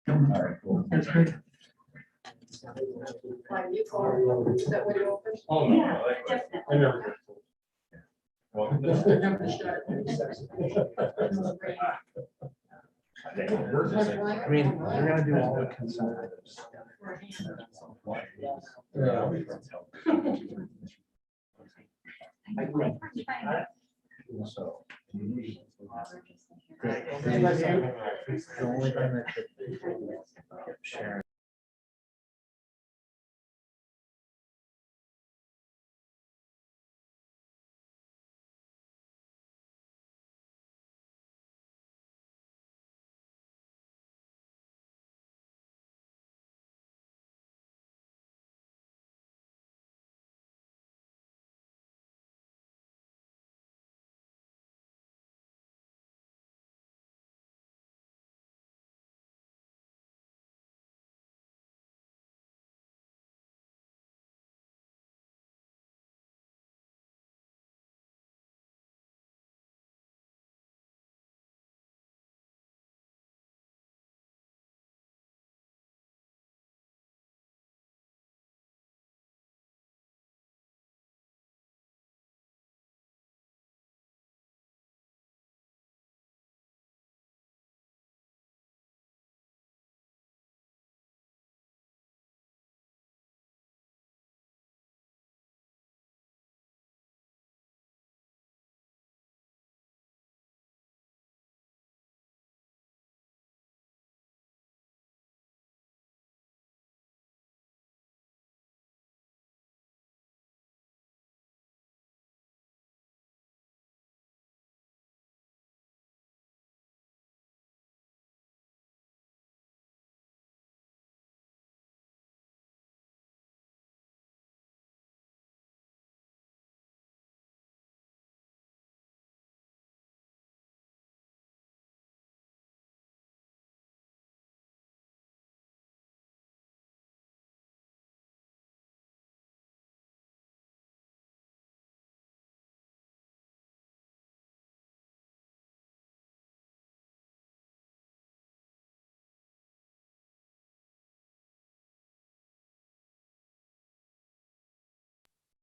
All right, cool. That's great. That way open. Oh, no, Yeah, I like that. definitely. I never. Welcome to I mean, we're gonna do all the consent items. So. The only thing that could share.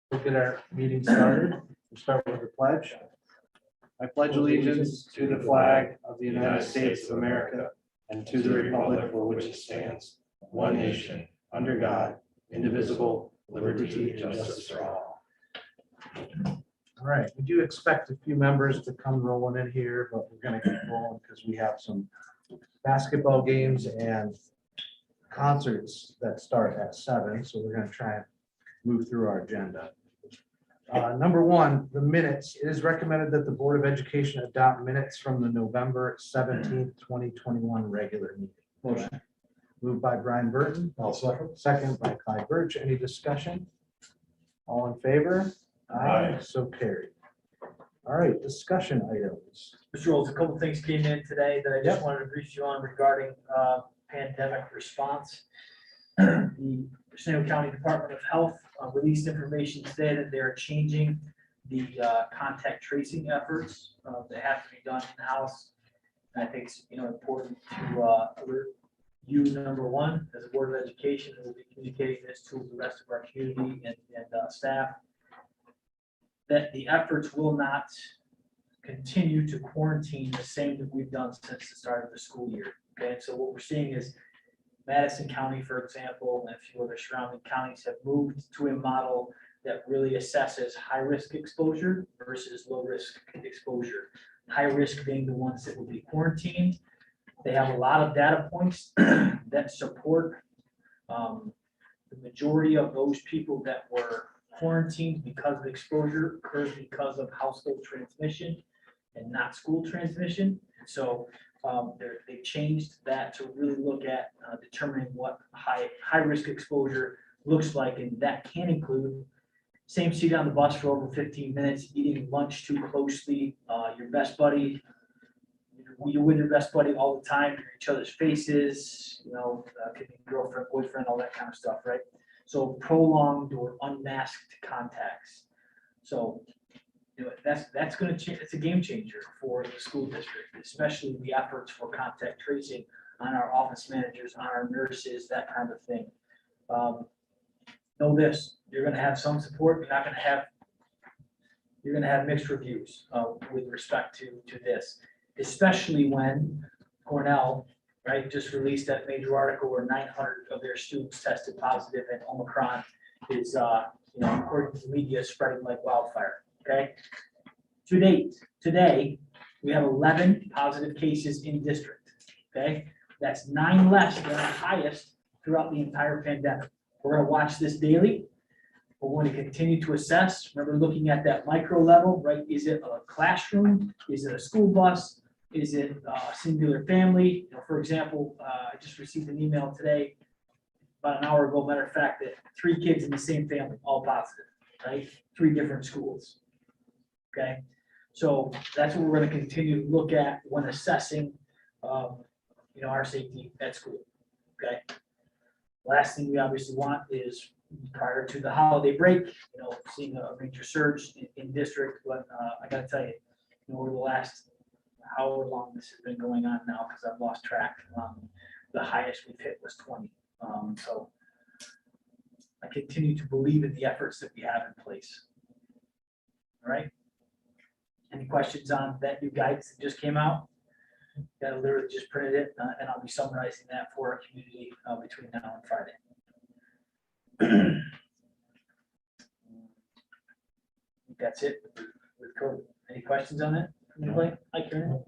We'll get our meeting started. We'll start with the pledge. I pledge allegiance to the flag of the United States of America and to the republic for which it stands, one nation, under God, indivisible, liberty and justice for all. All right, we do expect a few members to come rolling in here, but we're gonna keep rolling because we have some basketball games and concerts that start at 7, so we're gonna try and move through our agenda. Number one, the minutes. It is recommended that the Board of Education adopt minutes from the November 17th, 2021 regular meeting. Motion. Moved by Brian Burton. I'll second. Second by Clyde Birch. Any discussion? All in favor? Aye. So carried. All right, discussion items. Mr. Rolls, a couple of things came in today that I just Yep. wanted to brief you on regarding pandemic response. The Preschool County Department of Health released information today that they're changing the contact tracing efforts that have to be done in-house. And I think it's important to alert you, number one, as a Board of Education, we'll be communicating this to the rest of our community and staff, that the efforts will not continue to quarantine the same that we've done since the start of the school year. Okay, and so what we're seeing is Madison County, for example, and a few other surrounding counties have moved to a model that really assesses high-risk exposure versus low-risk exposure. High risk being the ones that will be quarantined. They have a lot of data points that support the majority of those people that were quarantined because of exposure occurs because of household transmission and not school transmission. So they changed that to really look at determining what high risk exposure looks like, and that can include same seat on the bus for over 15 minutes, eating lunch too closely, your best buddy, you're with your best buddy all the time, each other's faces, could be girlfriend, boyfriend, all that kind of stuff, right? So prolonged or unmasked contacts. So that's going to change. It's a game changer for the school district, especially the efforts for contact tracing on our office managers, on our nurses, that kind of thing. Know this, you're gonna have some support, you're gonna have mixed reviews with respect to this, especially when Cornell, right, just released that major article where 900 of their students tested positive and Omicron is, according to the media, spreading like wildfire, okay? To date, today, we have 11 positive cases in district, okay? That's 9 less than the highest throughout the entire pandemic. We're gonna watch this daily. We're going to continue to assess. Remember, looking at that micro level, right? Is it a classroom? Is it a school bus? Is it a singular family? For example, I just received an email today, about an hour ago, matter of fact, that 3 kids in the same family, all positive, right? 3 different schools. Okay, so that's what we're going to continue to look at when assessing, our safety at school. Okay. Last thing we obviously want is prior to the holiday break, seeing a major surge in district, but I gotta tell you, over the last, however long this has been going on now, because I've lost track, the highest we've hit was 20. So I continue to believe in the efforts that we have in place. All right. Any questions on that new guidance that just came out? Yeah, I literally just printed it, and I'll be summarizing that for our community between now and Friday. I think that's it with COVID. Any questions on that? Anybody? Hi, Karen.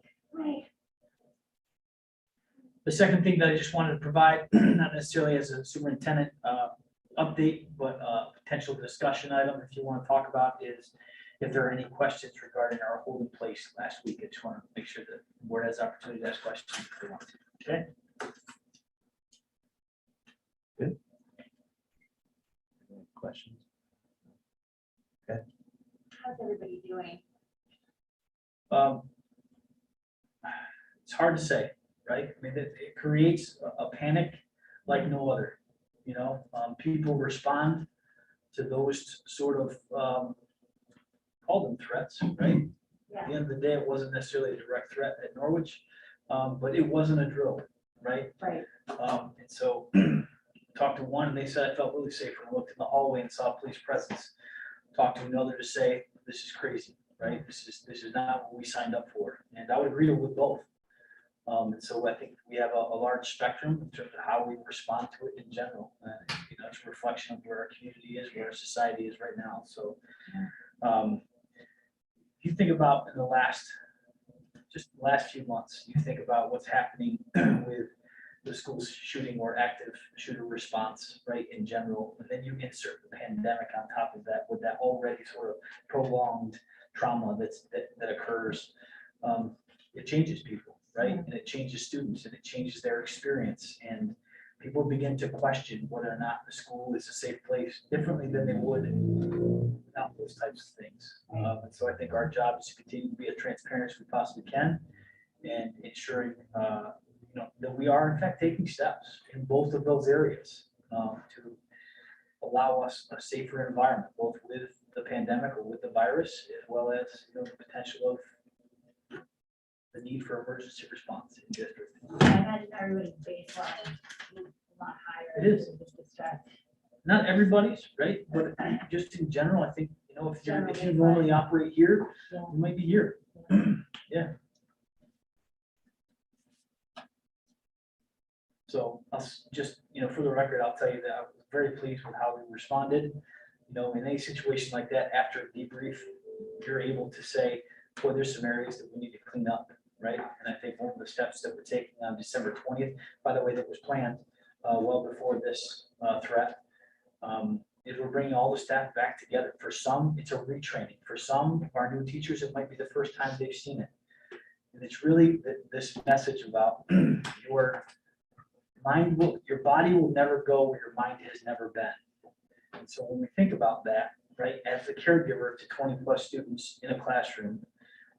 The second thing that I just wanted to provide, not necessarily as a superintendent update, but a potential discussion item, if you want to talk about, is if there are any questions regarding our hold in place last week. I just want to make sure that the board has opportunity to ask questions if they want to. Okay. Good. Any questions? How's everybody doing? It's hard to say, right? I mean, it creates a panic like no other. People respond to those sort of call them threats, right? Yeah. At the end of the day, it wasn't necessarily a direct threat at Norwich, but it wasn't a drill, right? Right. And so talked to one and they said I felt really safe when I looked in the hallway and saw police presence. Talked to another to say, this is crazy, right? This is not what we signed up for. And I would agree with both. And so I think we have a large spectrum in terms of how we respond to it in general. It's a reflection of where our community is, where our society is right now. So if you think about in the last few months, you think about what's happening with the school shooting or active shooter response, right, in general, and then you insert the pandemic on top of that with that already sort of prolonged trauma that occurs, it changes people, right? And it changes students and it changes their experience. And people begin to question whether or not the school is a safe place differently than they would without those types of things. And so I think our job is to continue to be as transparent as we possibly can and ensuring that we are in fact taking steps in both of those areas to allow us a safer environment, both with the pandemic or with the virus, as well as the potential of the need for emergency response in district. I imagine everybody's baseline is a lot higher. It is. Just the stress. Not everybody's, right? But just in general, I think, if you normally operate here, Yeah. you might be here. Yeah. So I'll just, for the record, I'll tell you that I was very pleased with how we responded. In any situation like that, after a debrief, you're able to say, boy, there's some areas that we need to clean up, right? And I think one of the steps that we're taking on December 20th, by the way, that was planned well before this threat, is we're bringing all the staff back together. For some, it's a retraining. For some of our new teachers, it might be the first time they've seen it. And it's really this message about your body will never go where your mind has never been. And so when we think about that, right, as a caregiver to 20 plus students in a classroom,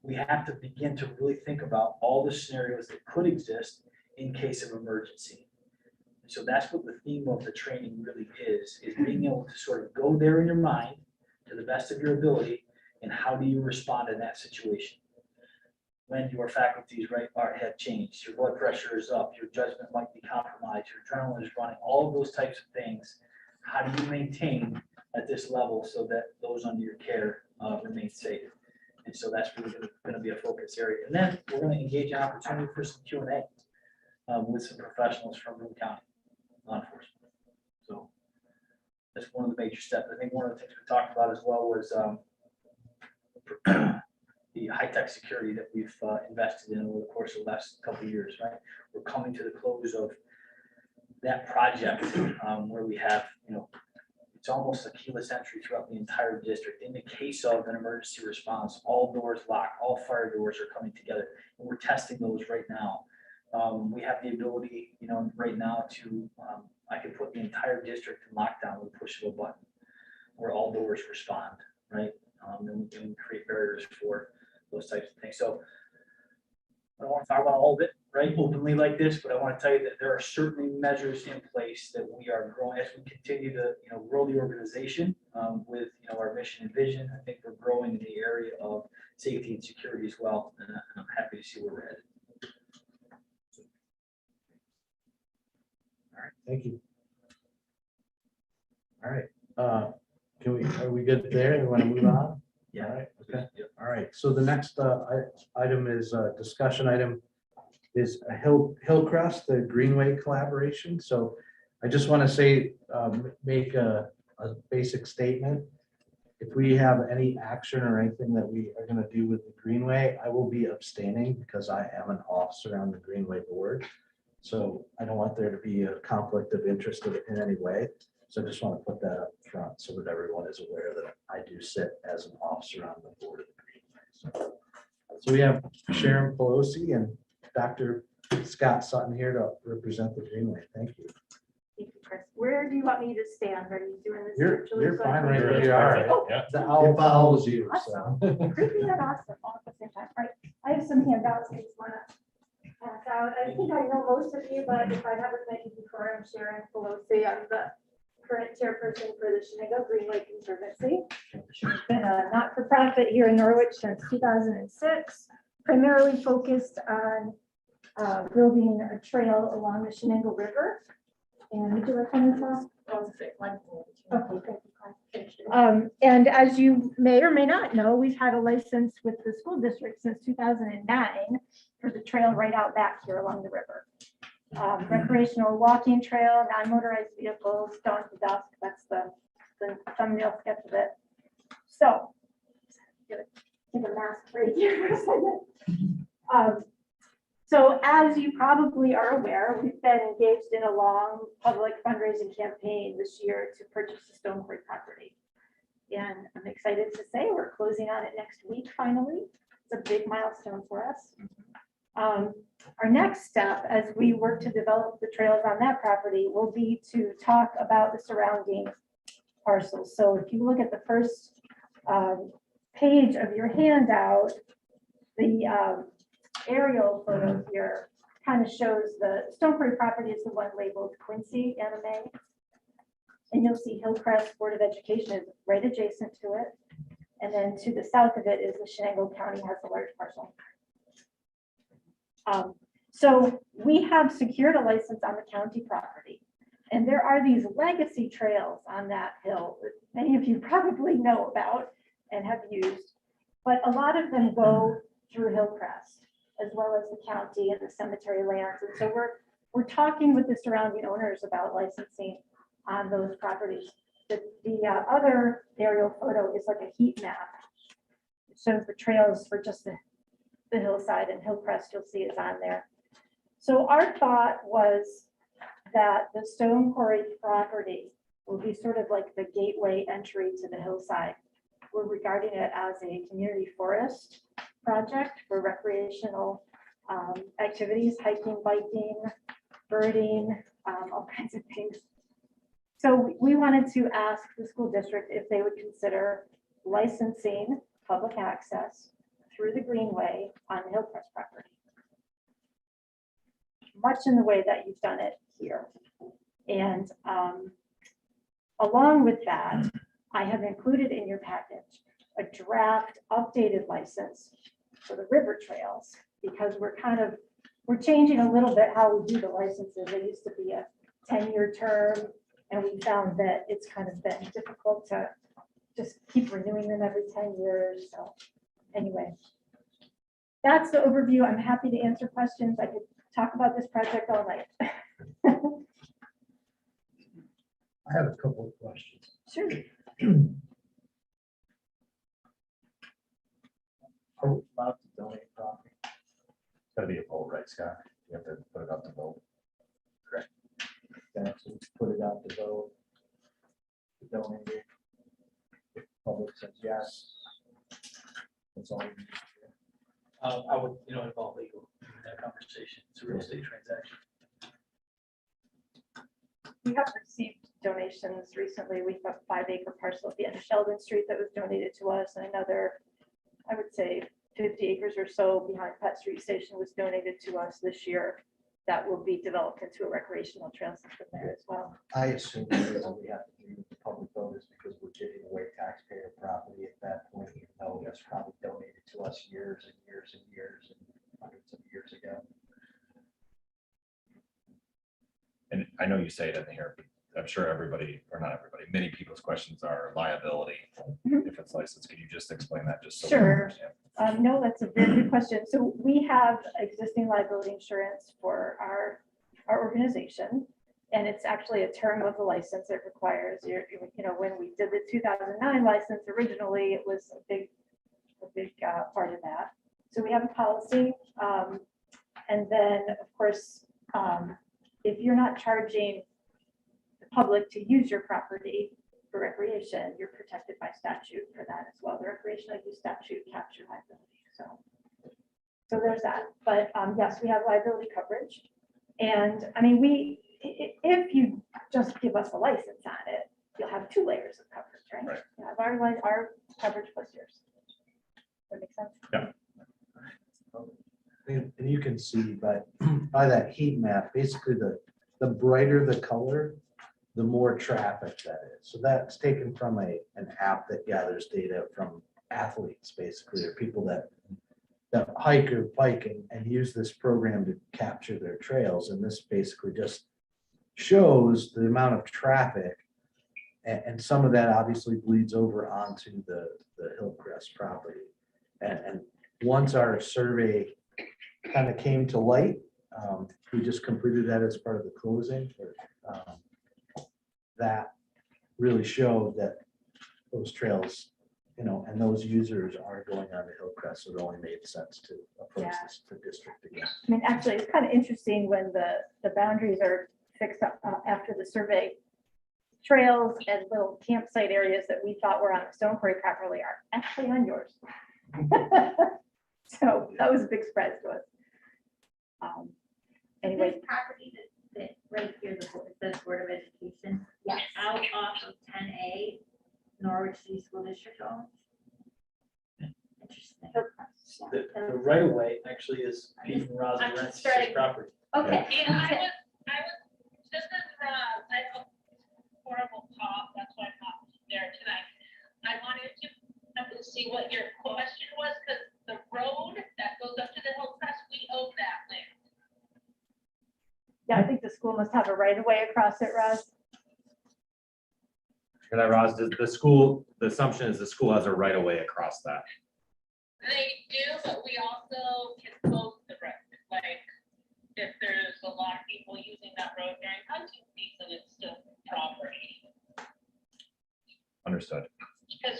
we have to begin to really think about all the scenarios that could exist in case of emergency. And so that's what the theme of the training really is being able to sort of go there in your mind to the best of your ability, and how do you respond in that situation. when your faculties have changed, your blood pressure is up, your judgment might be compromised, your adrenaline is running, all of those types of things. How do you maintain at this level so that those under your care remain safe? And so that's really going to be a focus area. And then we're going to engage in opportunity for some Q&A with some professionals from Boone County law enforcement. So that's one of the major steps. I think one of the things we talked about as well was the high-tech security that we've invested in over the course of the last couple of years, right? We're coming to the close of that project where we have, it's almost a keyless entry throughout the entire district. In the case of an emergency response, all doors lock, all fire doors are coming together, and we're testing those right now. We have the ability, right now to, I could put the entire district in lockdown with a push of a button where all doors respond, right? And we can create barriers for those types of things. So I don't want to talk about all of it, right, openly like this, but I want to tell you that there are certainly measures in place that we are growing as we continue to, grow the organization with, our mission and vision. I think we're growing in the area of safety and security as well, and I'm happy to see where we're headed. All right, thank you. All right, are we good there? You want to move on? Yeah. All right, okay. Yep. All right, so the next item is a discussion item is a Hillcrest, the Greenway collaboration. So I just want to say, make a basic statement. If we have any action or anything that we are going to do with the Greenway, I will be abstaining because I am an officer on the Greenway board. So I don't want there to be a conflict of interest in any way. So I just want to put that up front so that everyone is aware that I do sit as an officer on the board of the Greenway. So we have Sharon Pelosi and Dr. Scott Sutton here to represent the Greenway. Thank you. Thank you, Chris. Where do you want me to stand? Are you doing this? You're virtually you're so I fine can- right where you are. Oh, Yeah. The owl follows you. Awesome. So. Creepy and awesome all at the same time. Right. I have some handouts I just want to pass out. I think I know most of you, but if I haven't met you before, I'm Sharon Pelosi. I'm the current chairperson for the Shenango Greenway Conservancy. It's been a not-for-profit here in Norwich since 2006, primarily focused on building a trail along the Shenango River. And would you like to talk? Okay, thank you. And as you may or may not know, we've had a license with the school district since 2009 for the trail right out back here along the river. Recreational walking trail, non-motorized vehicles, dawn to dusk. That's the thumbnail sketch of it. So, get a mask right here for a second. So as you probably are aware, we've been engaged in a long public fundraising campaign this year to purchase the Stone Quarry property. And I'm excited to say we're closing on it next week, finally. It's a big milestone for us. Our next step as we work to develop the trails on that property will be to talk about the surrounding parcels. So if you look at the first page of your handout, the aerial photo here kind of shows the Stone Quarry property is the one labeled Quincy Anime. And you'll see Hillcrest Board of Education is right adjacent to it. And then to the south of it is the Shenango County has a large parcel. So we have secured a license on the county property. And there are these legacy trails on that hill that many of you probably know about and have used. But a lot of them go through Hillcrest, as well as the county and the cemetery lands. And so we're talking with the surrounding owners about licensing on those properties. The other aerial photo is like a heat map. It shows the trails for just the hillside, and Hillcrest you'll see is on there. So our thought was that the Stone Quarry property will be sort of like the gateway entry to the hillside. We're regarding it as a community forest project for recreational activities, hiking, biking, birding, all kinds of things. So we wanted to ask the school district if they would consider licensing public access through the Greenway on the Hillcrest property, much in the way that you've done it here. And along with that, I have included in your package a draft updated license for the river trails, because we're changing a little bit how we do the licenses. There used to be a 10-year term, and we found that it's kind of been difficult to just keep renewing them every 10 years. So anyway, that's the overview. I'm happy to answer questions. I could talk about this project all night. I have a couple of questions. Sure. Are we allowed to donate property? It's gotta be a vote, right, Scott? You have to put it up to vote. Correct. Yeah, so put it out to vote. To donate it. If the public says yes. That's all you need. I would, involve legal in that conversation. It's a real estate transaction. We have received donations recently. We have a 5-acre parcel at the end of Sheldon Street that was donated to us, and another, I would say 50 acres or so behind Pet Street Station was donated to us this year. That will be developed into a recreational trail system there as well. I assume the reason we have to do the public vote is because we're giving away taxpayer property at that point, even though that's probably donated to us years and years and years and hundreds of years ago. And I know you say it in here, but I'm sure everybody, or not everybody, many people's questions are liability. Mhm. If it's licensed, can you just explain that just so? we Sure. understand? No, that's a very good question. So we have existing liability insurance for our organization. And it's actually a term of the license. It requires when we did the 2009 license originally, it was a big part of that. So we have a policy. And then, of course, if you're not charging the public to use your property for recreation, you're protected by statute for that as well. The recreational use statute caps your liability. So there's that. But yes, we have liability coverage. And I mean, if you just give us a license on it, you'll have 2 layers of coverage, right? Right. You have our coverage plus yours. That makes sense? Yeah. And you can see by that heat map, basically the brighter the color, the more traffic that is. So that's taken from an app that gathers data from athletes, basically, or people that hike or bike and use this program to capture their trails. And this basically just shows the amount of traffic. And some of that obviously bleeds over onto the Hillcrest property. And once our survey kind of came to light, we just completed that as part of the closing. That really showed that those trails, and those users are going on to Hillcrest, so it only made sense to approach the district again. I mean, actually, it's kind of interesting when the boundaries are fixed up after the survey. Trails and little campsite areas that we thought were on the Stone Quarry properly are actually on yours. So that was a big surprise to us. Anyway, This property that right here, it says Board of Education. yes. Out off of 10A, Norwich City School District owns. Interesting. The right of way actually is Pete and Roz I'm Rent's just trying- property. Okay. Yeah, I was, this is, I have a horrible cough, that's why I'm not there tonight. I wanted to see what your question was, because the road that goes up to the Hillcrest, we own that land. Yeah, I think the school must have a right of way across it, Roz. Can I, Roz, does the assumption is the school has a right of way across that. They do, but we also can close the road, like, if there's a lot of people using that road during hunting season, it's still property. Understood. Because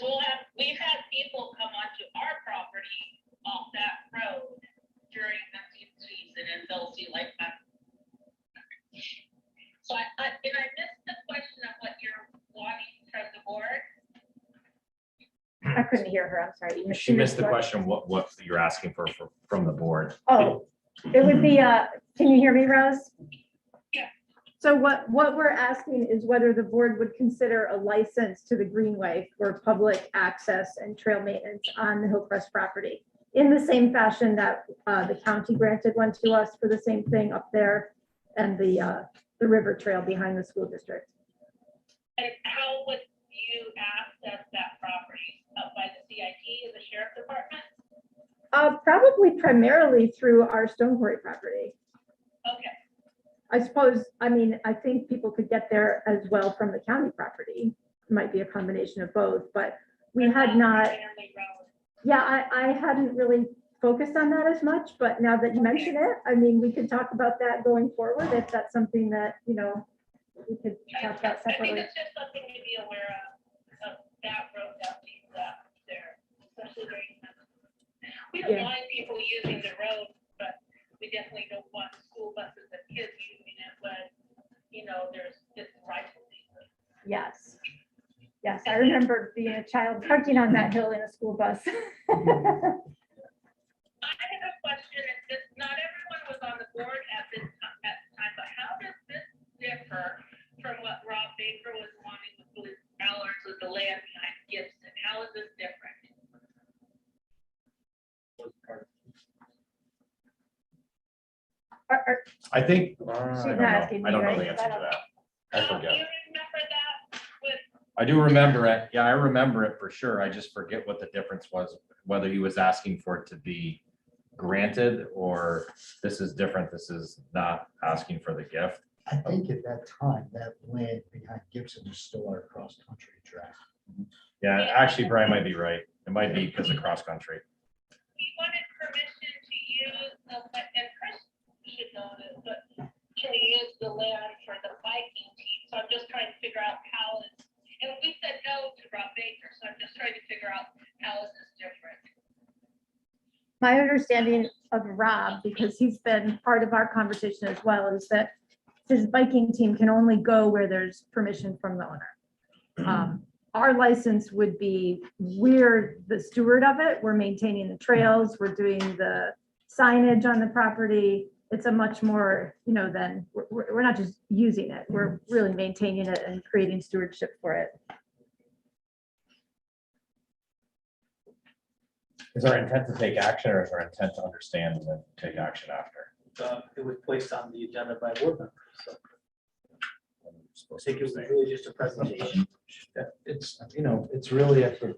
we've had people come onto our property off that road during hunting season, and they'll see like that. So I missed the question of what you're wanting from the board. I couldn't hear her, I'm sorry. She missed the question, what you're asking for from the board. Oh, it would be, can you hear me, Roz? Yeah. So what we're asking is whether the board would consider a license to the Greenway for public access and trail maintenance on the Hillcrest property in the same fashion that the county granted one to us for the same thing up there and the river trail behind the school district. And how would you access that property? Up by the CIT and the sheriff department? Probably primarily through our stone quarry property. Okay, I suppose, I mean, I think people could get there as well from the county property. Might be a combination of both, but we had not, Family road. yeah, I hadn't really focused on that as much, but now that you mention it, I mean, we could talk about that going forward if that's something that, you know, we could talk about I think separately. it's just something to be aware of that road that leads up there, especially during. We don't Yeah. mind people using the road, but we definitely don't want school buses and kids using it when, you know, it's rightfully. Yes. Yes, I remember being a child parking on that hill in a school bus. I have a question, and this, not everyone was on the board at this at the time, but how does this differ from what Rob Baker was wanting with Blue Allers with the land behind Gibson? How is this different? I think, She's I not don't know. asking I don't me, know the right? answer to that. I Do forget. you remember that with, I do remember it. Yeah, I remember it for sure. I just forget what the difference was, whether he was asking for it to be granted or this is different. This is not asking for the gift. I think at that time, that land behind Gibson was still our cross-country track. Yeah, actually, Brian might be right. It might be because of cross country. he wanted permission to use the, and Chris should know this, but to use the land for the biking team. So I'm just trying to figure out how it's, and we said no to Rob Baker, so I'm just trying to figure out how is this different? My understanding of Rob, because he's been part of our conversation as well, is that his biking team can only go where there's permission from the owner. Our license would be, we're the steward of it. We're maintaining the trails. We're doing the signage on the property. It's a much more, you know, than, we're not just using it. We're really maintaining it and creating stewardship for it. Is our intent to take action or is our intent to understand and then take action after? It was placed on the agenda by board members, so I think it was Supposed really just a presentation. It's, you know, it's really at the.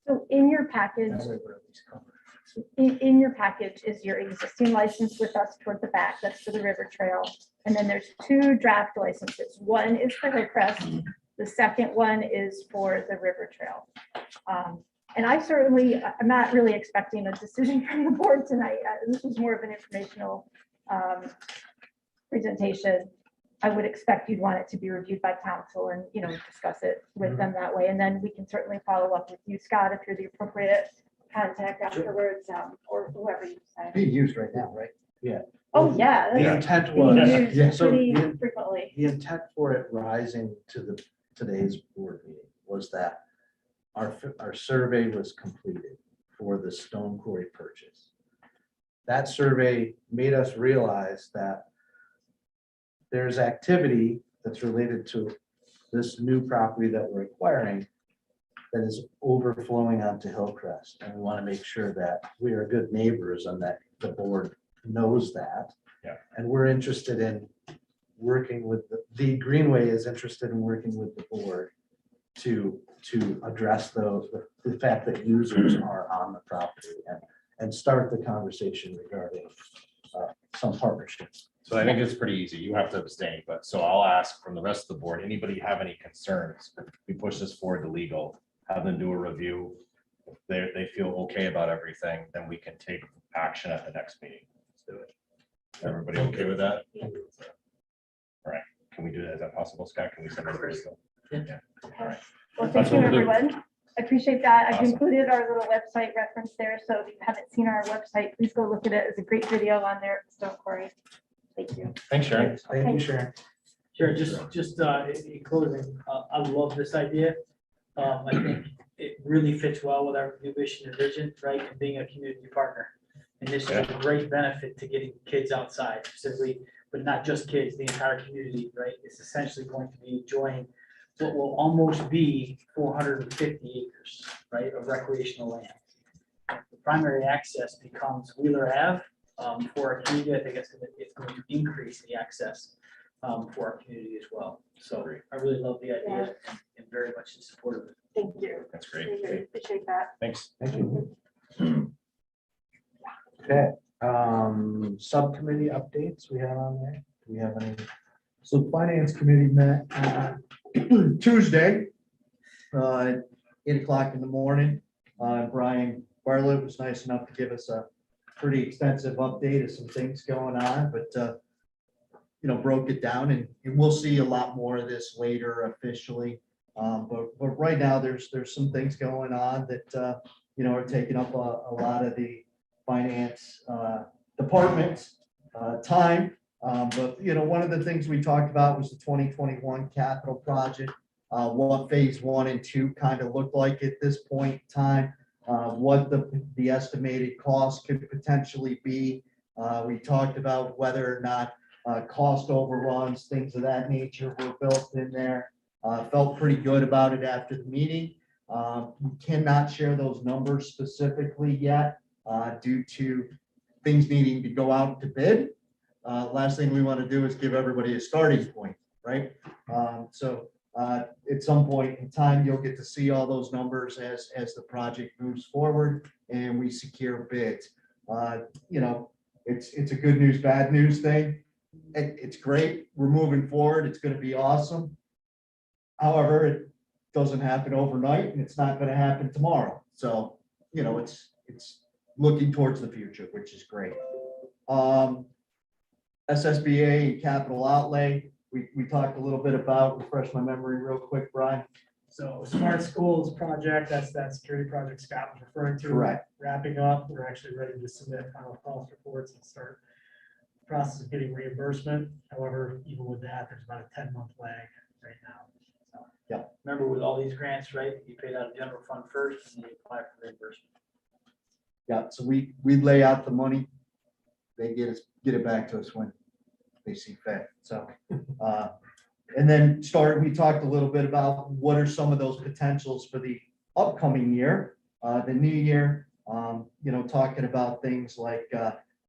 So in your package, That way we're at least covered. in your package is your existing license with us toward the back. That's for the river trail. And then there's two draft licenses. One is for Hillcrest. The second one is for the river trail. And I certainly, I'm not really expecting a decision from the board tonight. This was more of an informational presentation. I would expect you'd want it to be reviewed by council and, you know, discuss it with them that way. And then we can certainly follow up with you, Scott, if you're the appropriate contact afterwards, or whoever you decide. Being used right now, right? Oh, yeah. The that's intent being was, used so pretty the frequently. the intent for it rising to the, today's board meeting was that our survey was completed for the stone quarry purchase. That survey made us realize that there's activity that's related to this new property that we're acquiring that is overflowing onto Hillcrest. And we want to make sure that we are good neighbors and that the board knows that. Yeah. And we're interested in working with, the Greenway is interested in working with the board to address those, the fact that users are on the property and start the conversation regarding some partnerships. So I think it's pretty easy. You have to abstain, but so I'll ask from the rest of the board, anybody have any concerns? We push this forward to legal, have them do a review. If they feel okay about everything, then we can take action at the next meeting. Let's do it. Everybody okay with that? All right, can we do that? Is that possible, Scott? Can we send it to legal? Yeah. All right. Well, That's thank you, what we'll do. everyone. I appreciate that. I've Awesome. included our little website reference there. So if you haven't seen our website, please go look at it. It's a great video on there at Stone Quarry. Thank you. Thanks, Sharon. Thank you, Sharon. Sure, just in closing, I love this idea. I think it really fits well with our new mission and vision, right, and being a community partner. And this is a great benefit to getting kids outside specifically, but not just kids, the entire community, right? It's essentially going to be enjoying what will almost be 450 acres, right, of recreational land. The primary access becomes Wheeler Ave. For our community, I think it's going to increase the access for our community as well. So Great. I really love the idea and very much in support of it. Thank you. That's great. Appreciate that. Thanks. Thank you. Okay, subcommittee updates we have on there. Do we have any? So Finance Committee met Tuesday, 8 o'clock in the morning. Brian Bartlett was nice enough to give us a pretty extensive update of some things going on, but broke it down, and we'll see a lot more of this later officially. But right now, there's some things going on that are taking up a lot of the finance department's time. But one of the things we talked about was the 2021 capital project, what phase 1 and 2 kind of looked like at this point in time, what the estimated cost could potentially be. We talked about whether or not cost overruns, things of that nature were built in there. Felt pretty good about it after the meeting. We cannot share those numbers specifically yet due to things needing to go out to bid. Last thing we want to do is give everybody a starting point, right? So at some point in time, you'll get to see all those numbers as the project moves forward and we secure bids. It's a good news, bad news thing. It's great. We're moving forward. It's going to be awesome. However, it doesn't happen overnight and it's not going to happen tomorrow. So, it's looking towards the future, which is great. Ssba capital outlay, we talked a little bit about, refresh my memory real quick, Brian. So Smart Schools project, that's that security project Scott was referring to. Correct. Wrapping up, we're actually ready to submit final cost reports and start the process of getting reimbursement. However, even with that, there's about a 10-month lag right now. So, Remember with all these grants, right, you paid out of general fund first and then you apply for reimbursement. Yeah, so we lay out the money. They get it back to us when they see fit. So, and then we talked a little bit about what are some of those potentials for the upcoming year, the new year, talking about things like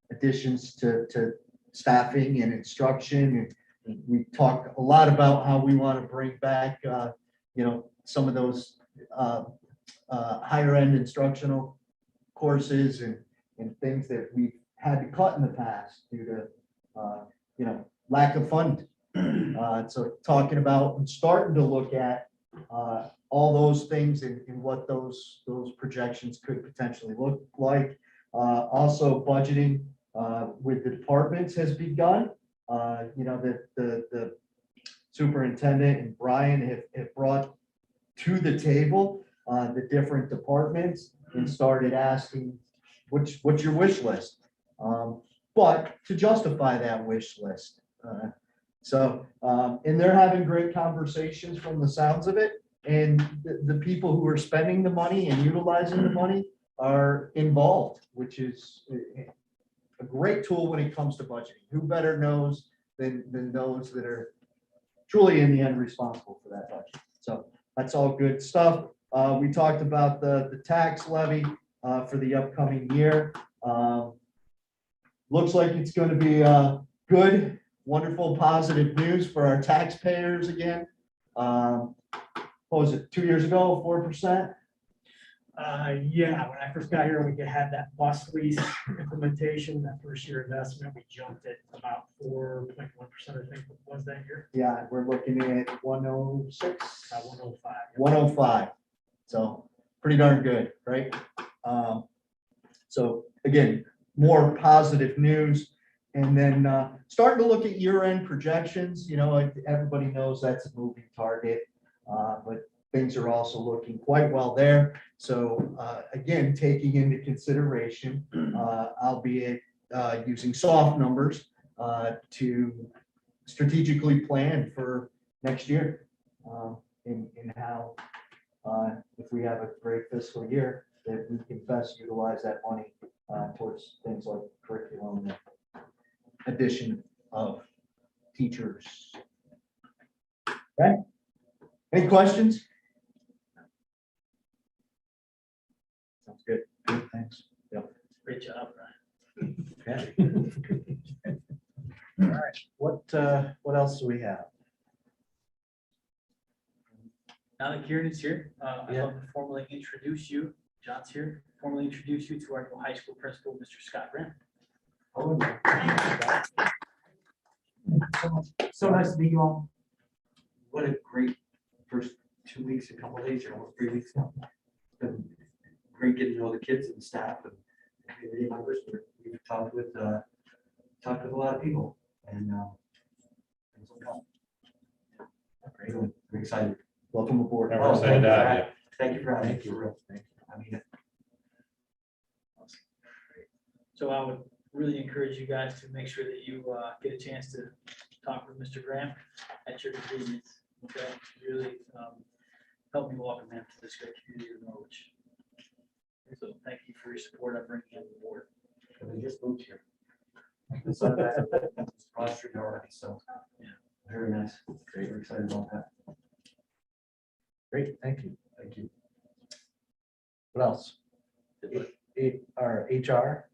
additions to staffing and instruction. And we talk a lot about how we want to bring back, some of those higher end instructional courses and things that we've had to cut in the past due to, lack of funding. So talking about and starting to look at all those things and what those projections could potentially look like. Also budgeting with the departments has begun. The superintendent and Brian have brought to the table the different departments and started asking, what's your wish list? But to justify that wish list. And they're having great conversations from the sounds of it. And the people who are spending the money and utilizing the money are involved, which is a great tool when it comes to budgeting. Who better knows than those that are truly in the end responsible for that budget. So that's all good stuff. We talked about the tax levy for the upcoming year. Looks like it's going to be good, wonderful, positive news for our taxpayers again. What was it, 2 years ago, 4%? Yeah, when I first got here, we had that bus lease implementation, that first year investment, we jumped it about 4.1%, I think was that year. Yeah, we're looking at 106. 105. 105. So pretty darn good, right? So again, more positive news. And then starting to look at year-end projections. Everybody knows that's a moving target, but things are also looking quite well there. So again, taking into consideration, albeit using soft numbers to strategically plan for next year in how if we have a great fiscal year, that we can best utilize that money towards things like curriculum, addition of teachers. Okay. Any questions? Sounds good. Good, thanks. Yep. Great job, Brian. Okay. All right, what else do we have? Now that Kieran is here, I'd Yeah. love to formally introduce you, John's here, formally introduce you to our new high school principal, Mr. Scott Graham. So nice to meet you all. What a great first 2 weeks, a couple of days, or almost 3 weeks now. It's been great getting to know the kids and staff and community members. We've talked with a lot of people and things will come. Great, I'm excited. Welcome aboard. Yeah, we're excited to have you. Thank you for having me. Thank you. For real. Thank I mean, it. So I would really encourage you guys to make sure that you get a chance to talk with Mr. Graham at your convenience. Okay, really help me welcome him to this great community of Norwich. So thank you for your support of bringing him aboard. We just moved here. It's not bad. It's Broad Street already, so. Yeah. Very nice. Great. We're excited about that. Great, thank you. Thank you. What else? Our HR,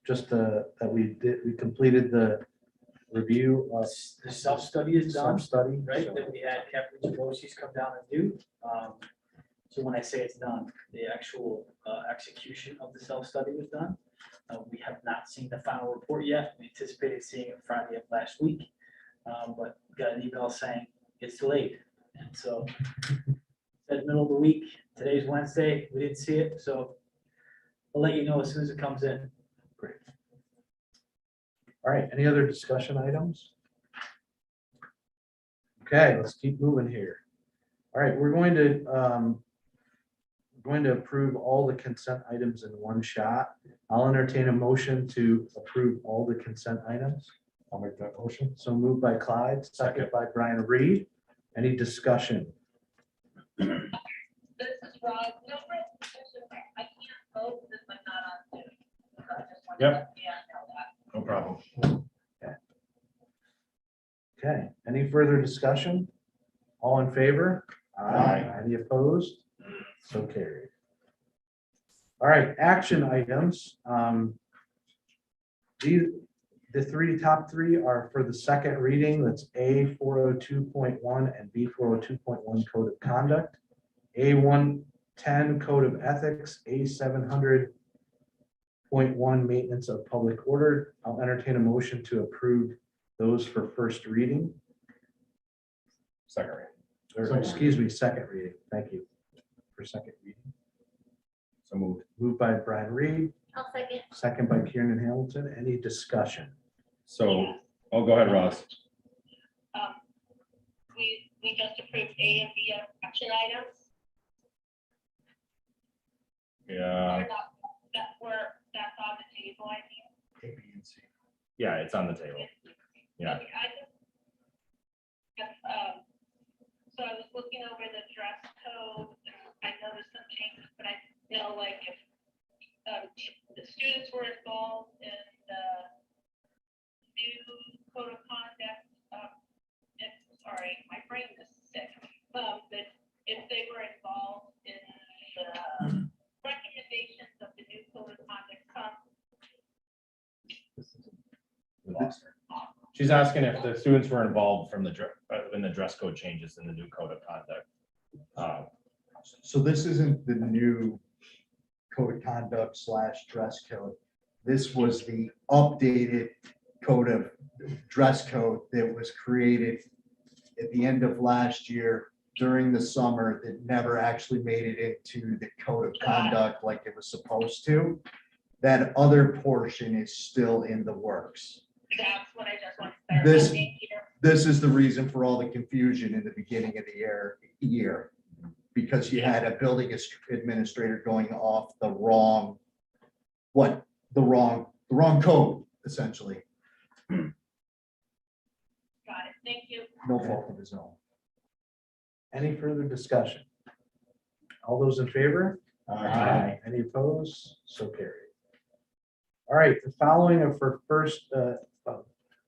just that we completed the review of The self-study is done, sub-study. right? That we had Captain Jabosi's come down and do. So when I say it's done, the actual execution of the self-study was done. We have not seen the final report yet. We anticipated seeing it Friday of last week. But got an email saying it's delayed. And so at middle of the week, today's Wednesday, we didn't see it, so I'll let you know as soon as it comes in. Great. All right, any other discussion items? Okay, let's keep moving here. All right, we're going to approve all the consent items in one shot. I'll entertain a motion to approve all the consent items. I'll make that motion. So moved by Clyde, second by Brian Reed. Any discussion? This is Rob. No, I can't vote because I'm not on Zoom. So I just wanted to Yep. let you know that. No problem. Okay, any further discussion? All in favor? Aye. Any opposed? So carried. All right, action items. The top three are for the second reading. That's A 402.1 and B 402.1 Code of Conduct, A 110 Code of Ethics, A 700.1 Maintenance of Public Order. I'll entertain a motion to approve those for first reading, Second reading. or excuse me, second reading. Thank you for second reading. So moved. Moved by Brian Reed, I'll second. second by Kieran Hamilton. Any discussion? So, go ahead, Ross. We just approved A and B action items. Yeah, That's on the table, I think. A, B, and C. Yeah, it's on the table. Yeah. Okay, so I was looking over the dress code, and I noticed some changes, but I know like if the students were involved in the new code of conduct, sorry, my brain is sick, that if they were involved in the recommendations of the new code of conduct, We lost her. She's asking if the students were involved from in the dress code changes in the new code of conduct. So this isn't the new code of conduct / dress code. This was the updated code of dress code that was created at the end of last year during the summer that never actually made it into the code of conduct like it was supposed to. That other portion is still in the works. that's what I just want to clarify. Thank you. This is the reason for all the confusion in the beginning of the year. Because you had a building administrator going off the wrong code, essentially. Got it. Thank you. No fault of his own. Any further discussion? All those in favor? Aye. Any opposed? So carried. All right, the following are for first,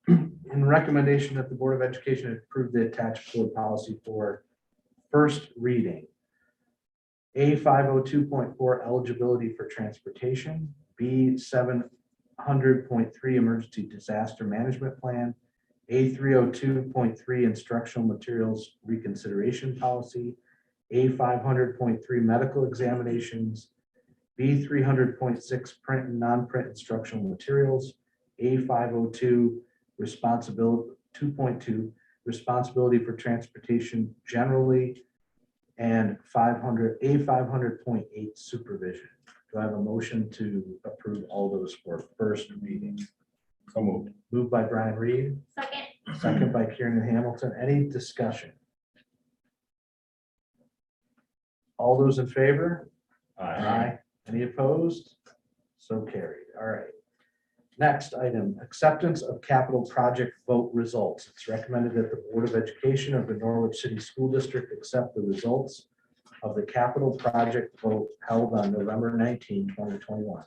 in recommendation that the Board of Education approve the attached board policy for first reading. A 502.4 eligibility for transportation, B 700.3 emergency disaster management plan, A302.3 instructional materials reconsideration policy, A500.3 medical examinations, B300.6 print and non-print instructional materials, A502 responsibility 2.2 responsibility for transportation generally, and A500.8 supervision. Do I have a motion to approve all those for first reading? So moved. Moved by Brian Reed, Second. second by Kieran Hamilton. Any discussion? All those in favor? Any opposed? So carried. All right. Next item, acceptance of capital project vote results. It's recommended that the Board of Education of the Norwich City School District accept the results of the capital project vote held on November 19, 2021.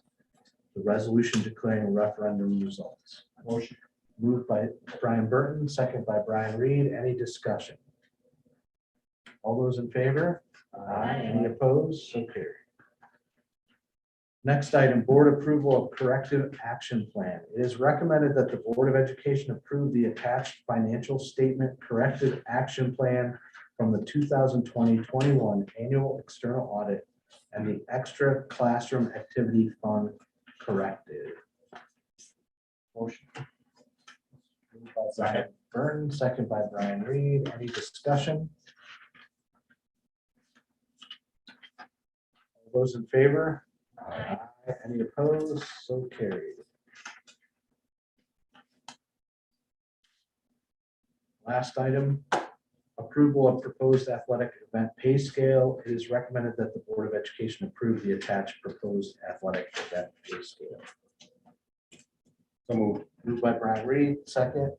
The resolution declaring referendum results. Motion. Moved by Brian Burton, second by Brian Reed. Any discussion? All those in favor? Any opposed? So carried. Next item, board approval of corrective action plan. It is recommended that the Board of Education approve the attached financial statement corrective action plan from the 2020-21 annual external audit and the extra classroom activity fund corrected. Motion. Moved by Brian Burton, second by Brian Reed. Any discussion? All those in favor? Aye. Any opposed? So carried. Last item, approval of proposed athletic event pay scale. It is recommended that the Board of Education approve the attached proposed athletic event pay scale. So moved. Moved by Brian Reed, second.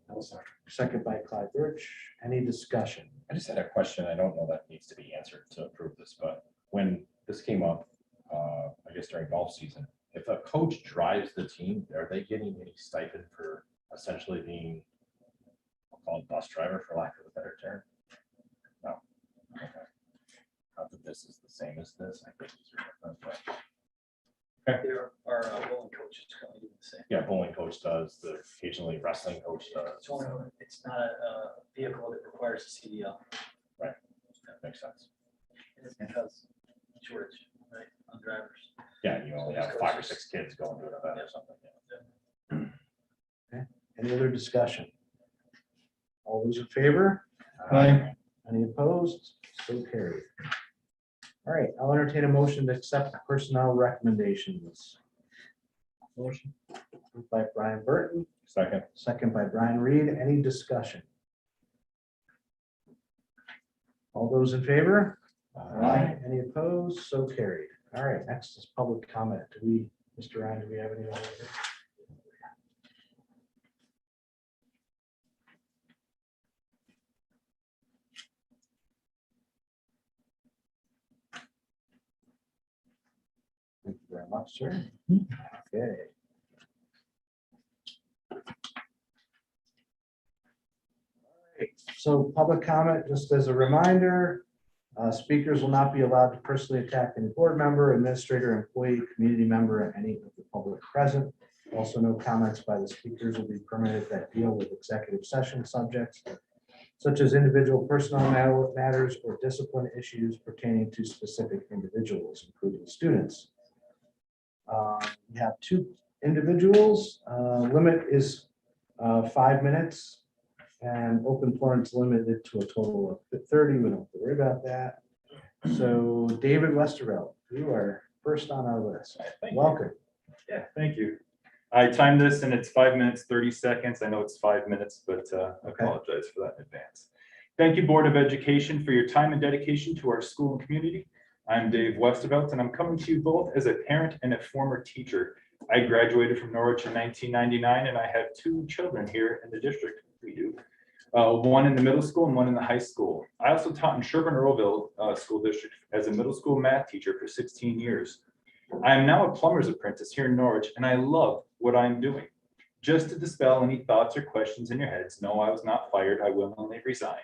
Second by Clyde Birch. Any discussion? I just had a question. I don't know that needs to be answered to approve this, but when this came up, I guess during golf season, if a coach drives the team, are they getting any stipend for essentially being, I'll call it bus driver for lack of a better term? No. Okay. Not that this is the same as this. I think these are different, but There are bowling coaches currently doing the same. yeah, bowling coach does, the occasionally wrestling coach does. It's only, it's not a vehicle that requires a CDL. That makes sense. And it's because shortage, right, on drivers. Yeah, you only have 5 or 6 kids going to an event or something. Yeah. Any other discussion? All those in favor? Aye. Any opposed? So carried. All right, I'll entertain a motion to accept personnel recommendations. Motion. Moved by Brian Burton, Second. second by Brian Reed. Any discussion? All those in favor? Aye. Any opposed? So carried. All right, next is public comment. Do we, Mr. Ryan, do we have any? Thank you very much, sir. Okay. So public comment, just as a reminder, speakers will not be allowed to personally attack any board member, administrator, employee, community member, and any of the public present. Also, no comments by the speakers will be permitted that deal with executive session subjects, such as individual personnel matters or discipline issues pertaining to specific individuals, including students. We have 2 individuals. Limit is 5 minutes. And open forum is limited to a total of 30. We don't have to worry about that. So David Westervelt, you are first on our list. Thank you. Welcome. Yeah, thank you. I timed this and it's 5 minutes, 30 seconds. I know it's 5 minutes, but I apologize for that in advance. Thank you, Board of Education, for your time and dedication to our school and community. I'm Dave Westervelt, and I'm coming to you both as a parent and a former teacher. I graduated from Norwich in 1999, and I have 2 children here in the district. We do. One in the middle school and one in the high school. I also taught in Sherburne-Earlville School District as a middle school math teacher for 16 years. I am now a plumber's apprentice here in Norwich, and I love what I'm doing. Just to dispel any thoughts or questions in your heads, no, I was not fired. I willingly resigned.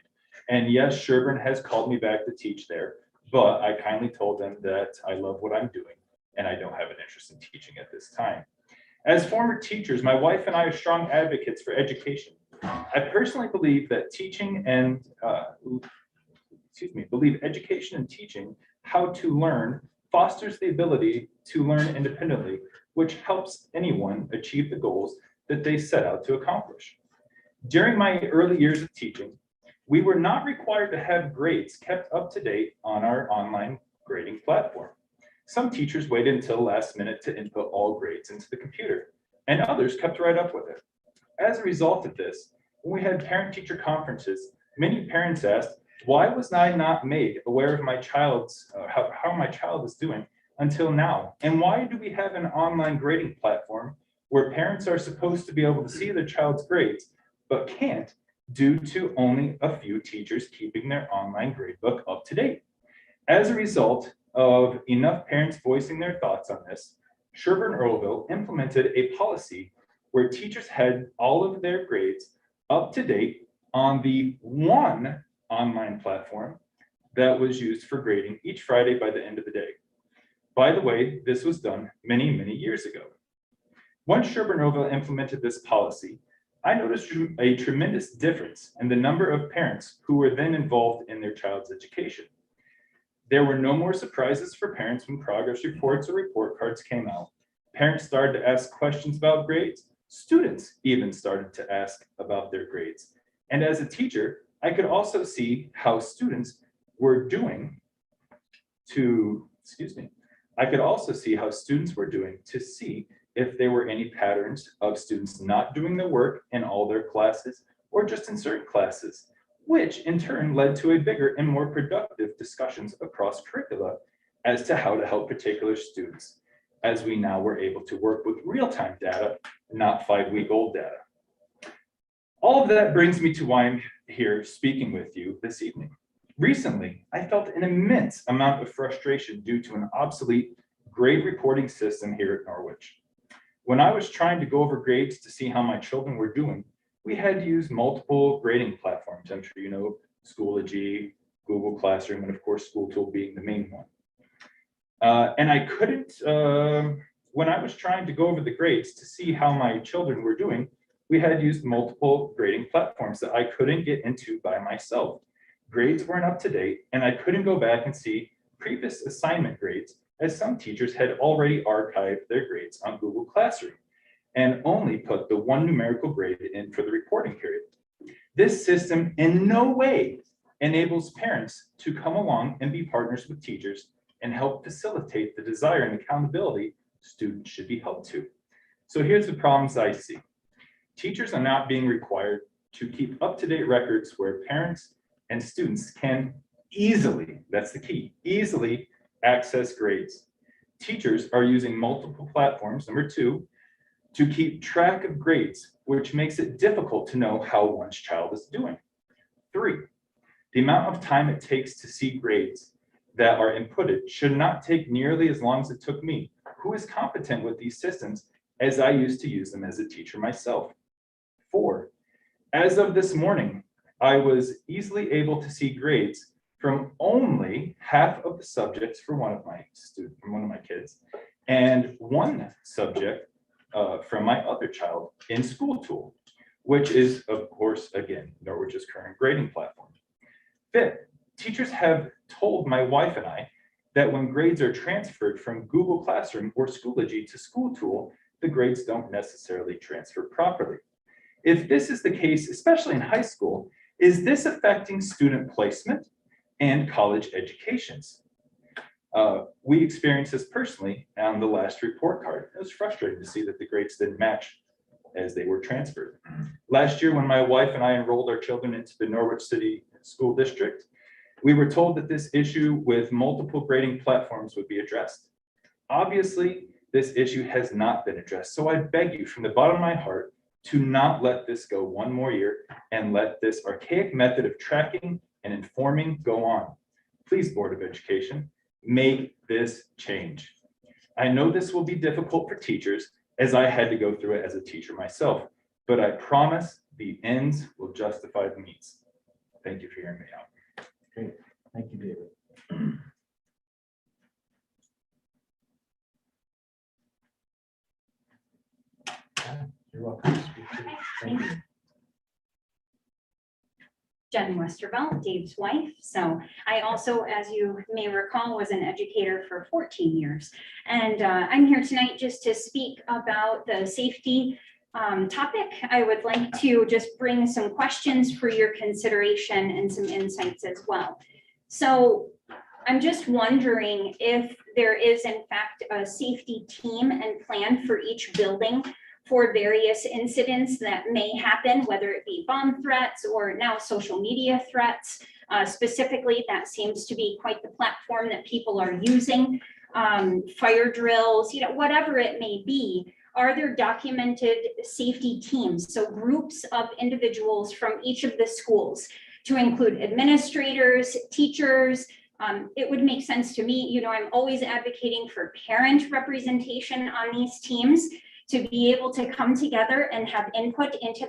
And yes, Sherburne has called me back to teach there, but I kindly told them that I love what I'm doing, and I don't have an interest in teaching at this time. As former teachers, my wife and I are strong advocates for education. I personally believe that teaching and, believe education and teaching how to learn fosters the ability to learn independently, which helps anyone achieve the goals that they set out to accomplish. During my early years of teaching, we were not required to have grades kept up to date on our online grading platform. Some teachers waited until the last minute to input all grades into the computer, and others kept right up with it. As a result of this, when we had parent-teacher conferences, many parents asked, why was I not made aware of my child's, how my child is doing until now? And why do we have an online grading platform where parents are supposed to be able to see their child's grades, but can't due to only a few teachers keeping their online gradebook up to date? As a result of enough parents voicing their thoughts on this, Sherburne Earlville implemented a policy where teachers had all of their grades up to date on the one online platform that was used for grading each Friday by the end of the day. By the way, this was done many, many years ago. Once Sherburne Earlville implemented this policy, I noticed a tremendous difference in the number of parents who were then involved in their child's education. There were no more surprises for parents when progress reports or report cards came out. Parents started to ask questions about grades. Students even started to ask about their grades. And as a teacher, I could also see how students were doing to see if there were any patterns of students not doing the work in all their classes or just in certain classes, which in turn led to a bigger and more productive discussions across curricula as to how to help particular students, as we now were able to work with real-time data, not 5-week-old data. All of that brings me to why I'm here speaking with you this evening. Recently, I felt an immense amount of frustration due to an obsolete grade reporting system here at Norwich. When I was trying to go over grades to see how my children were doing, we had to use multiple grading platforms. I'm sure you know Schoology, Google Classroom, and of course School Tool being the main one. And I couldn't, when I was trying to go over the grades to see how my children were doing, we had used multiple grading platforms that I couldn't get into by myself. Grades weren't up to date, and I couldn't go back and see previous assignment grades, as some teachers had already archived their grades on Google Classroom and only put the one numerical grade in for the reporting period. This system in no way enables parents to come along and be partners with teachers and help facilitate the desire and accountability students should be held to. So here's the problems I see. Teachers are not being required to keep up-to-date records where parents and students can easily, that's the key, easily access grades. Teachers are using multiple platforms, number 2, to keep track of grades, which makes it difficult to know how one's child is doing. 3, the amount of time it takes to see grades that are inputted should not take nearly as long as it took me, who is competent with these systems, as I used to use them as a teacher myself. 4, as of this morning, I was easily able to see grades from only half of the subjects for one of my kids, and one subject from my other child in School Tool, which is, of course, again, Norwich's current grading platform. 5th, teachers have told my wife and I that when grades are transferred from Google Classroom or Schoology to School Tool, the grades don't necessarily transfer properly. If this is the case, especially in high school, is this affecting student placement and college educations? We experienced this personally on the last report card. It was frustrating to see that the grades didn't match as they were transferred. Last year, when my wife and I enrolled our children into the Norwich City School District, we were told that this issue with multiple grading platforms would be addressed. Obviously, this issue has not been addressed, so I beg you from the bottom of my heart to not let this go one more year and let this archaic method of tracking and informing go on. Please, Board of Education, make this change. I know this will be difficult for teachers, as I had to go through it as a teacher myself, but I promise the ends will justify the means. Thank you for hearing me out. Great, thank you, David. You're welcome to speak to. Thank you. Jen Westervelt, Dave's wife. So I also, as you may recall, was an educator for 14 years. And I'm here tonight just to speak about the safety topic. I would like to just bring some questions for your consideration and some insights as well. So I'm just wondering if there is in fact a safety team and plan for each building for various incidents that may happen, whether it be bomb threats or now social media threats. Specifically, that seems to be quite the platform that people are using. Fire drills, whatever it may be. Are there documented safety teams? So groups of individuals from each of the schools, to include administrators, teachers. It would make sense to me, I'm always advocating for parent representation on these teams to be able to come together and have input into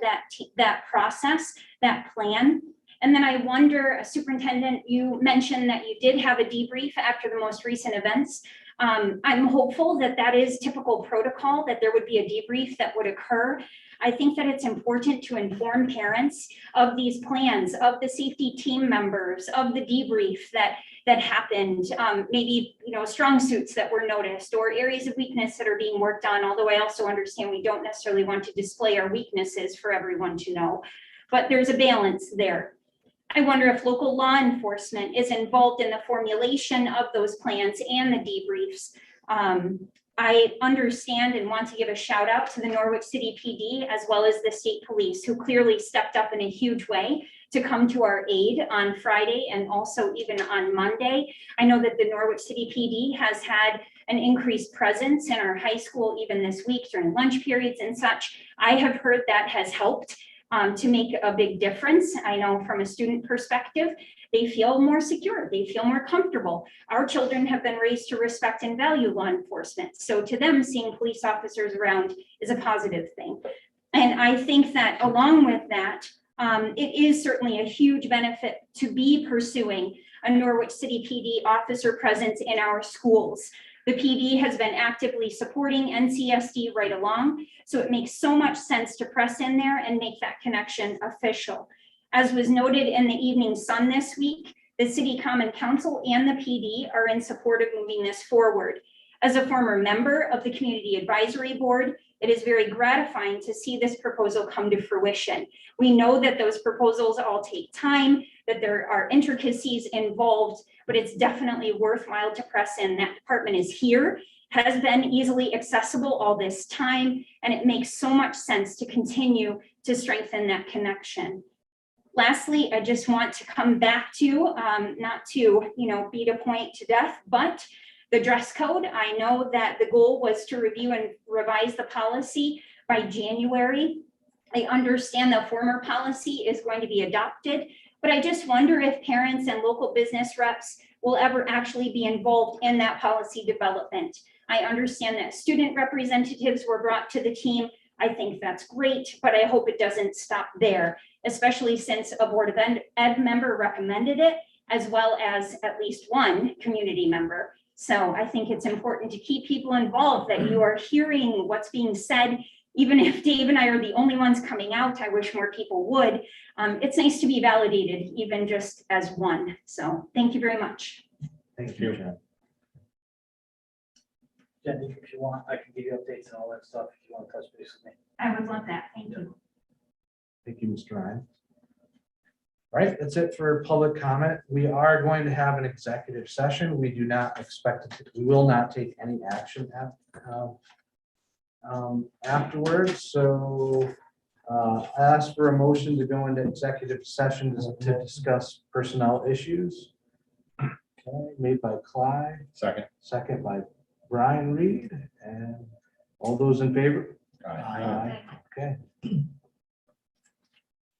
that process, that plan. And then I wonder, Superintendent, you mentioned that you did have a debrief after the most recent events. I'm hopeful that that is typical protocol, that there would be a debrief that would occur. I think that it's important to inform parents of these plans, of the safety team members, of the debrief that happened, maybe, strong suits that were noticed or areas of weakness that are being worked on. Although I also understand we don't necessarily want to display our weaknesses for everyone to know, but there's a balance there. I wonder if local law enforcement is involved in the formulation of those plans and the debriefs. I understand and want to give a shout out to the Norwich City PD as well as the state police, who clearly stepped up in a huge way to come to our aid on Friday and also even on Monday. I know that the Norwich City PD has had an increased presence in our high school even this week during lunch periods and such. I have heard that has helped to make a big difference. I know from a student perspective, they feel more secure, they feel more comfortable. Our children have been raised to respect and value law enforcement. So to them, seeing police officers around is a positive thing. And I think that along with that, it is certainly a huge benefit to be pursuing a Norwich City PD officer presence in our schools. The PD has been actively supporting NCSD right along, so it makes so much sense to press in there and make that connection official. As was noted in the Evening Sun this week, the City Common Council and the PD are in support of moving this forward. As a former member of the Community Advisory Board, it is very gratifying to see this proposal come to fruition. We know that those proposals all take time, that there are intricacies involved, but it's definitely worthwhile to press in. That department is here, has been easily accessible all this time, and it makes so much sense to continue to strengthen that connection. Lastly, I just want to come back to, not to beat a point to death, but the dress code. I know that the goal was to review and revise the policy by January. I understand the former policy is going to be adopted, but I just wonder if parents and local business reps will ever actually be involved in that policy development. I understand that student representatives were brought to the team. I think that's great, but I hope it doesn't stop there, especially since a Board of Ed member recommended it, as well as at least one community member. So I think it's important to keep people involved, that you are hearing what's being said. Even if Dave and I are the only ones coming out, I wish more people would. It's nice to be validated, even just as one. So thank you very much. Thank you, Jen. Jen, if you want, I can give you updates and all that stuff if you want to touch base with me. I would love that. Thank you. Thank you, Mr. Ryan. All right, that's it for public comment. We are going to have an executive session. We do not expect to, we will not take any action afterwards. So I ask for a motion to go into executive session to discuss personnel issues. Okay, made by Clyde, second by Brian Reed, and all those in favor? Aye. Okay.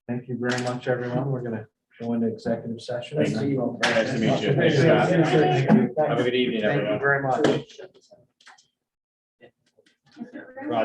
Thank you very much, everyone. We're gonna go into executive session. Thanks. Very nice to meet you. Thanks, Scott. Have a good evening, everyone. Thank you very much. Mr. Greenway?